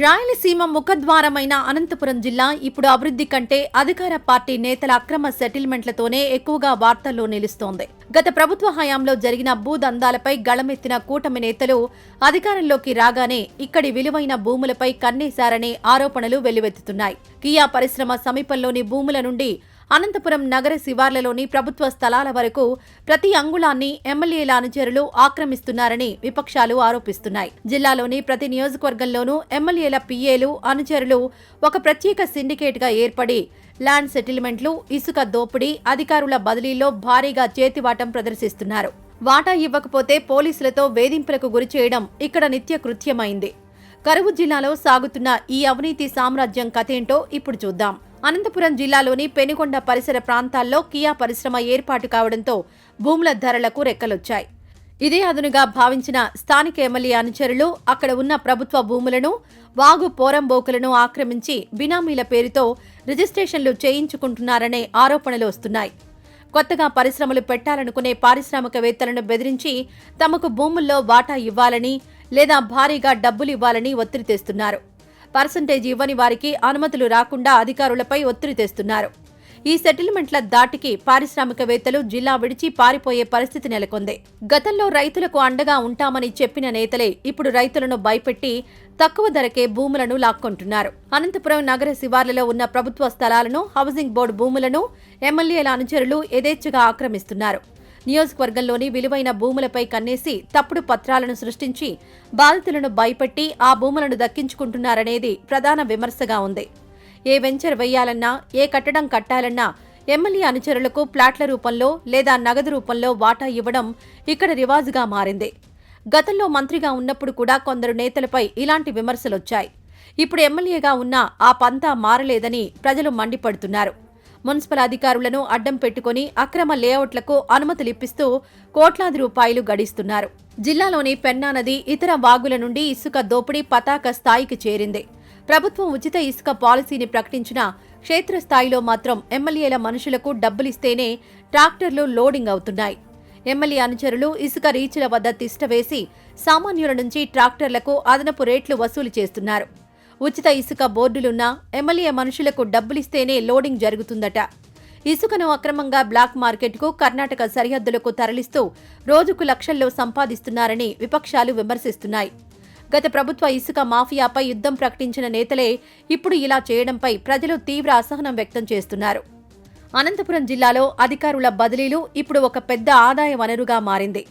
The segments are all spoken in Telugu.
రాయలసీమ ముఖద్వారమైన అనంతపురం జిల్లా ఇప్పుడు అభివృద్ధి కంటే అధికార పార్టీ నేతల అక్రమ సెటిల్మెంట్లతోనే ఎక్కువగా వార్తల్లో నిలుస్తోంది. గత ప్రభుత్వ హయాంలో జరిగిన భూదందాలపై గళమెత్తిన కూటమి నేతలు అధికారంలోకి రాగానే ఇక్కడి విలువైన భూములపై కన్నేశారనే ఆరోపణలు వెల్లువెత్తుతున్నాయి. కియా పరిశ్రమ సమీపంలోని భూముల నుండి అనంతపురం నగర శివార్లలోని ప్రభుత్వ స్థలాల వరకు ప్రతి అంగుళాన్ని ఎమ్మెల్యేల అనుచరులు ఆక్రమిస్తున్నారని విపక్షాలు ఆరోపిస్తున్నాయి. జిల్లాలోని ప్రతి నియోజకవర్గంలోనూ ఎమ్మెల్యేల పిఏలు, అనుచరులు ఒక ప్రత్యేక సిండికేట్గా ఏర్పడి ల్యాండ్ సెటిల్మెంట్లు, ఇసుక దోపిడీ, అధికారుల బదిలీలో భారీగా చేతివాటం ప్రదర్శిస్తున్నారు. వాటా ఇవ్వకపోతే పోలీసులతో వేధింపులకు గురిచేయడం ఇక్కడ నిత్యకృత్యమైంది. కరువు జిల్లాలో సాగుతున్న ఈ అవినీతి సామ్రాజ్యం కథేంటో ఇప్పుడు చూద్దాం. అనంతపురం జిల్లాలోని పెనుకొండ పరిసర ప్రాంతాల్లో కియా పరిశ్రమ ఏర్పాటు కావడంతో భూముల ధరలకు రెక్కలొచ్చాయి. ఇదే అదునుగా భావించిన స్థానిక ఎమ్మెల్యే అనుచరులు అక్కడ ఉన్న ప్రభుత్వ భూములను, వాగు పోరంబోకులను ఆక్రమించి బినామీల పేరుతో రిజిస్ట్రేషన్లు చేయించుకుంటున్నారనే ఆరోపణలు వస్తున్నాయి. కొత్తగా పరిశ్రమలు పెట్టాలనుకునే పారిశ్రామికవేత్తలను బెదిరించి తమకు భూముల్లో వాటా ఇవ్వాలని లేదా భారీగా డబ్బులివ్వాలని ఒత్తిడి తెస్తున్నారు. పర్సంటేజ్ ఇవ్వని వారికి అనుమతులు రాకుండా అధికారులపై ఒత్తిడి తెస్తున్నారు. ఈ సెటిల్మెంట్ల దాటికి పారిశ్రామికవేత్తలు జిల్లా విడిచి పారిపోయే పరిస్థితి నెలకొంది. గతంలో రైతులకు అండగా ఉంటామని చెప్పిన నేతలే ఇప్పుడు రైతులను భయపెట్టి తక్కువ ధరకే భూములను లాక్కొంటున్నారు. అనంతపురం నగర శివార్లలో ఉన్న ప్రభుత్వ స్థలాలను, హౌసింగ్ బోర్డు భూములను ఎమ్మెల్యేల అనుచరులు యథేచ్ఛగా ఆక్రమిస్తున్నారు. నియోజకవర్గంలోని విలువైన భూములపై కన్నేసి తప్పుడు పత్రాలను సృష్టించి బాధితులను భయపెట్టి ఆ భూములను దక్కించుకుంటున్నారనేది ప్రధాన విమర్శగా ఉంది. ఏ వెంచర్ వేయాలన్నా, ఏ కట్టడం కట్టాలన్నా ఎమ్మెల్యే అనుచరులకు ప్లాట్ల రూపంలో లేదా నగదు రూపంలో వాటా ఇవ్వడం ఇక్కడ రివాజుగా మారింది. గతంలో మంత్రిగా ఉన్నప్పుడు కూడా కొందరు నేతలపై ఇలాంటి విమర్శలొచ్చాయి. ఇప్పుడు ఎమ్మెల్యేగా ఉన్నా ఆ పంతా మారలేదని ప్రజలు మండిపడుతున్నారు. మున్సిపల్ అధికారులను అడ్డం పెట్టుకుని అక్రమ లేఅవుట్లకు అనుమతులిప్పిస్తూ కోట్లాది రూపాయలు గడిస్తున్నారు. జిల్లాలోని పెన్నా నది, ఇతర వాగుల నుండి ఇసుక దోపిడీ పతాక స్థాయికి చేరింది. ప్రభుత్వం ఉచిత ఇసుక పాలసీని ప్రకటించినా క్షేత్రస్థాయిలో మాత్రం ఎమ్మెల్యేల మనుషులకు డబ్బులిస్తేనే ట్రాక్టర్లు లోడింగ్ అవుతున్నాయి. ఎమ్మెల్యే అనుచరులు ఇసుక రీచ్ల వద్ద తిష్టవేసి సామాన్యుల నుంచి ట్రాక్టర్లకు అదనపు రేట్లు వసూలు చేస్తున్నారు. ఉచిత ఇసుక బోర్డులున్నా ఎమ్మెల్యే మనుషులకు డబ్బులిస్తేనే లోడింగ్ జరుగుతుందట. ఇసుకను అక్రమంగా బ్లాక్ మార్కెట్కు, కర్ణాటక సరిహద్దులకు తరలిస్తూ రోజుకు లక్షల్లో సంపాదిస్తున్నారని విపక్షాలు విమర్శిస్తున్నాయి. గత ప్రభుత్వ ఇసుక మాఫియాపై యుద్ధం ప్రకటించిన నేతలే ఇప్పుడు ఇలా చేయడంపై ప్రజలు తీవ్ర అసహనం వ్యక్తం చేస్తున్నారు. అనంతపురం జిల్లాలో అధికారుల బదిలీలు ఇప్పుడు ఒక పెద్ద ఆదాయ వనరుగా మారింది.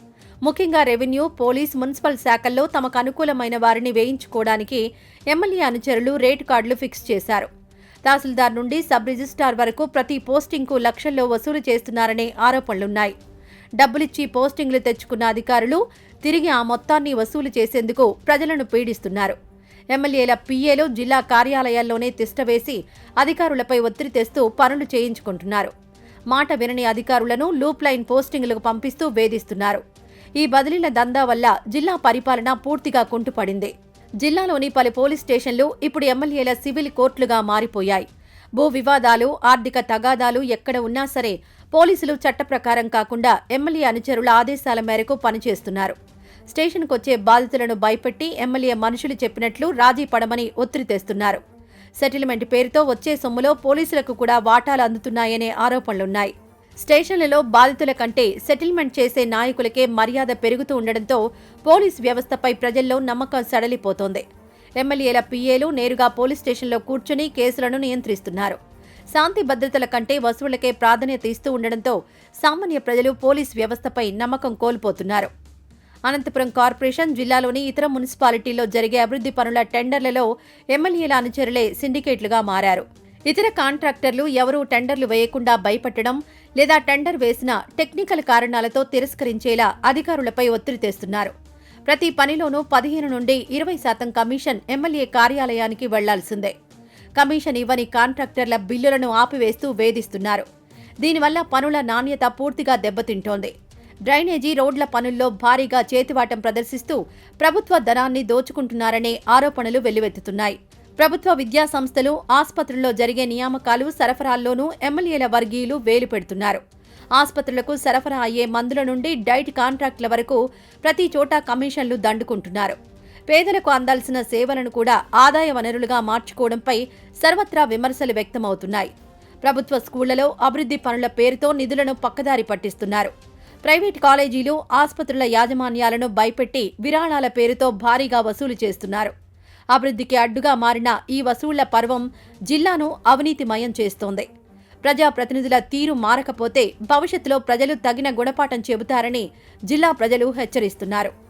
ముఖ్యంగా రెవెన్యూ, పోలీస్, మున్సిపల్ శాఖల్లో తమకు అనుకూలమైన వారిని వేయించుకోవడానికి ఎమ్మెల్యే అనుచరులు రేటు కార్డులు ఫిక్స్ చేశారు. తహసీల్దార్ నుండి సబ్ రిజిస్ట్రార్ వరకు ప్రతి పోస్టింగ్కు లక్షల్లో వసూలు చేస్తున్నారనే ఆరోపణలున్నాయి. డబ్బులిచ్చి పోస్టింగ్లు తెచ్చుకున్న అధికారులు తిరిగి ఆ మొత్తాన్ని వసూలు చేసేందుకు ప్రజలను పీడిస్తున్నారు. ఎమ్మెల్యేల పిఏలు జిల్లా కార్యాలయాల్లోనే తిష్టవేసి అధికారులపై ఒత్తిడి తెస్తూ పనులు చేయించుకుంటున్నారు. మాట వినని అధికారులను లూప్ లైన్ పోస్టింగులకు పంపిస్తూ వేధిస్తున్నారు. ఈ బదిలీల దందా వల్ల జిల్లా పరిపాలన పూర్తిగా కుంటుపడింది. జిల్లాలోని పలు పోలీస్ స్టేషన్లు ఇప్పుడు ఎమ్మెల్యేల సివిల్ కోర్టులుగా మారిపోయాయి. భూ వివాదాలు, ఆర్థిక తగాదాలు ఎక్కడ ఉన్నా సరే పోలీసులు చట్ట ప్రకారం కాకుండా ఎమ్మెల్యే అనుచరుల ఆదేశాల మేరకు పనిచేస్తున్నారు. స్టేషన్కొచ్చే బాధితులను భయపెట్టి ఎమ్మెల్యే మనుషులు చెప్పినట్లు రాజీ పడమని ఒత్తిడి తెస్తున్నారు. సెటిల్మెంట్ పేరుతో వచ్చే సొమ్ములో పోలీసులకు కూడా వాటాలు అందుతున్నాయనే ఆరోపణలున్నాయి. స్టేషన్లలో బాధితుల కంటే సెటిల్మెంట్ చేసే నాయకులకే మర్యాద పెరుగుతూ ఉండడంతో పోలీస్ వ్యవస్థపై ప్రజల్లో నమ్మకం సడలిపోతోంది. ఎమ్మెల్యేల పిఏలు నేరుగా పోలీస్ స్టేషన్లో కూర్చుని కేసులను నియంత్రిస్తున్నారు. శాంతి భద్రతల కంటే వసూళ్లకే ప్రాధాన్యత ఇస్తూ ఉండడంతో సామాన్య ప్రజలు పోలీస్ వ్యవస్థపై నమ్మకం కోల్పోతున్నారు. అనంతపురం కార్పొరేషన్, జిల్లాలోని ఇతర మున్సిపాలిటీల్లో జరిగే అభివృద్ధి పనుల టెండర్లలో ఎమ్మెల్యేల అనుచరులే సిండికేట్లుగా మారారు. ఇతర కాంట్రాక్టర్లు ఎవరూ టెండర్లు వేయకుండా భయపట్టడం లేదా టెండర్ వేసినా టెక్నికల్ కారణాలతో తిరస్కరించేలా అధికారులపై ఒత్తిడి తెస్తున్నారు. ప్రతి పనిలోనూ 15 నుండి 20% కమిషన్ ఎమ్మెల్యే కార్యాలయానికి వెళ్లాల్సిందే. కమిషన్ ఇవ్వని కాంట్రాక్టర్ల బిల్లులను ఆపివేస్తూ వేధిస్తున్నారు. దీనివల్ల పనుల నాణ్యత పూర్తిగా దెబ్బతింటోంది. డ్రైనేజీ, రోడ్ల పనుల్లో భారీగా చేతివాటం ప్రదర్శిస్తూ ప్రభుత్వ ధనాన్ని దోచుకుంటున్నారనే ఆరోపణలు వెల్లువెత్తుతున్నాయి. ప్రభుత్వ విద్యా సంస్థలు, ఆస్పత్రుల్లో జరిగే నియామకాలు, సరఫరాల్లోనూ ఎమ్మెల్యేల వర్గీయులు వేలు పెడుతున్నారు. ఆసుపత్రులకు సరఫరా అయ్యే మందుల నుండి డైట్ కాంట్రాక్టుల వరకు ప్రతి చోట కమిషన్లు దండుకుంటున్నారు. పేదలకు అందాల్సిన సేవలను కూడా ఆదాయ వనరులుగా మార్చుకోవడంపై సర్వత్రా విమర్శలు వ్యక్తమవుతున్నాయి. ప్రభుత్వ స్కూళ్లలో అభివృద్ధి పనుల పేరుతో నిధులను పక్కదారి పట్టిస్తున్నారు. ప్రైవేట్ కాలేజీలు, ఆసుపత్రుల యాజమాన్యాలను భయపెట్టి విరాళాల పేరుతో భారీగా వసూలు చేస్తున్నారు. అభివృద్ధికి అడ్డుగా మారిన ఈ వసూళ్ల పర్వం జిల్లాను అవినీతిమయం చేస్తోంది. ప్రజాప్రతినిధుల తీరు మారకపోతే భవిష్యత్తులో ప్రజలు తగిన గుణపాఠం చెబుతారని జిల్లా ప్రజలు హెచ్చరిస్తున్నారు.